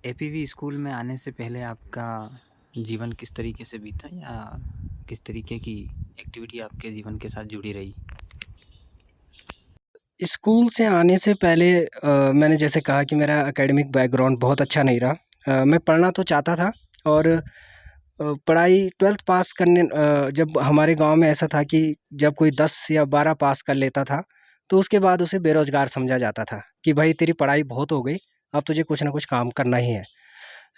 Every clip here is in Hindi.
एपीवी स्कूल में आने से पहले आपका जीवन किस तरीके से बीता या किस तरीके की एक्टिविटी आपके जीवन के साथ जुड़ी रही? स्कूल से आने से पहले मैंने जैसे कहा कि मेरा एकेडमिक बैकग्राउंड बहुत अच्छा नहीं रहा। मैं पढ़ना तो चाहता था और पढ़ाई 12th पास करने जब हमारे गांव में ऐसा था कि जब कोई 10 या 12 पास कर लेता था, तो उसके बाद उसे बेरोज़गार समझा जाता था कि भाई तेरी पढ़ाई बहुत हो गई, अब तुझे कुछ ना कुछ काम करना ही है।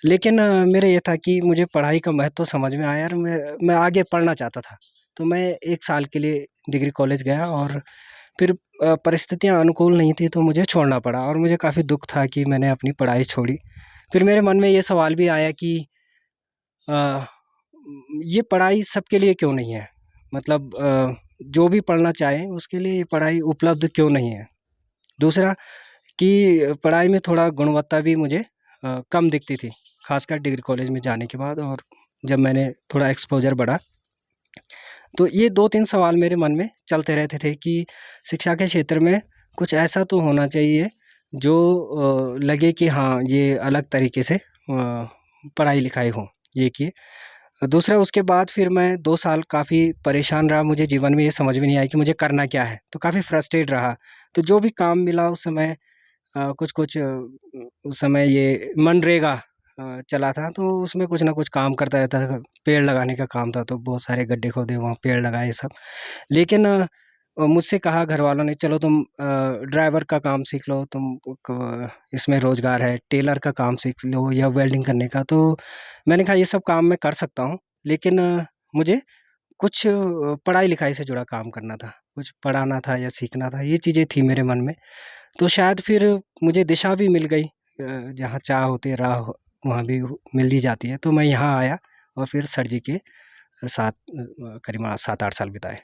लेकिन मेरा ये था कि मुझे पढ़ाई का महत्व समझ में आया और मैं आगे पढ़ना चाहता था। तो मैं 1 साल के लिए डिग्री कॉलेज गया और फिर परिस्थितियाँ अनुकूल नहीं थी तो मुझे छोड़ना पड़ा और मुझे काफ़ी दुःख था कि मैंने अपनी पढ़ाई छोड़ी। फिर मेरे मन में ये सवाल भी आया कि अ, ये पढ़ाई सबके लिए क्यों नहीं है? मतलब जो भी पढ़ना चाहे उसके लिए ये पढ़ाई उपलब्ध क्यों नहीं है? दूसरा कि पढ़ाई में थोड़ा गुणवत्ता भी मुझे कम दिखती थी, ख़ासकर डिग्री कॉलेज में जाने के बाद और जब मैंने थोड़ा एक्सपोज़र बढ़ा, तो ये 2-3 सवाल मेरे मन में चलते रहते थे कि शिक्षा के क्षेत्र में कुछ ऐसा तो होना चाहिए जो लगे कि हाँ, ये अलग तरीके से पढ़ाई-लिखाई हो, ये किए। दूसरा उसके बाद फिर मैं 2 साल काफ़ी परेशान रहा, मुझे जीवन में ये समझ में नहीं आया कि मुझे करना क्या है? तो काफ़ी फ्रस्ट्रेट रहा। तो जो भी काम मिला उस समय कुछ-कुछ उस समय ये मनरेगा चला था, तो उसमें कुछ ना कुछ काम करता रहता था। पेड़ लगाने का काम था, तो बहुत सारे गड्ढे खोदे, वहाँ पेड़ लगाए सब। लेकिन मुझसे कहा घरवालों ने चलो तुम ड्राइवर का काम सीख लो, तुम क इसमें रोज़गार है, टेलर का काम सीख लो या वेल्डिंग करने का। तो मैंने कहा ये सब काम मैं कर सकता हूँ, लेकिन मुझे कुछ पढ़ाई-लिखाई से जुड़ा काम करना था, कुछ पढ़ाना था या सीखना था, ये चीज़ें थी मेरे मन में। तो शायद फिर मुझे दिशा भी मिल गई, जहाँ चाह होती है राह वहाँ भी मिल ही जाती है। तो मैं यहाँ आया और फिर सर जी के साथ करीबन 7-8 साल बिताए।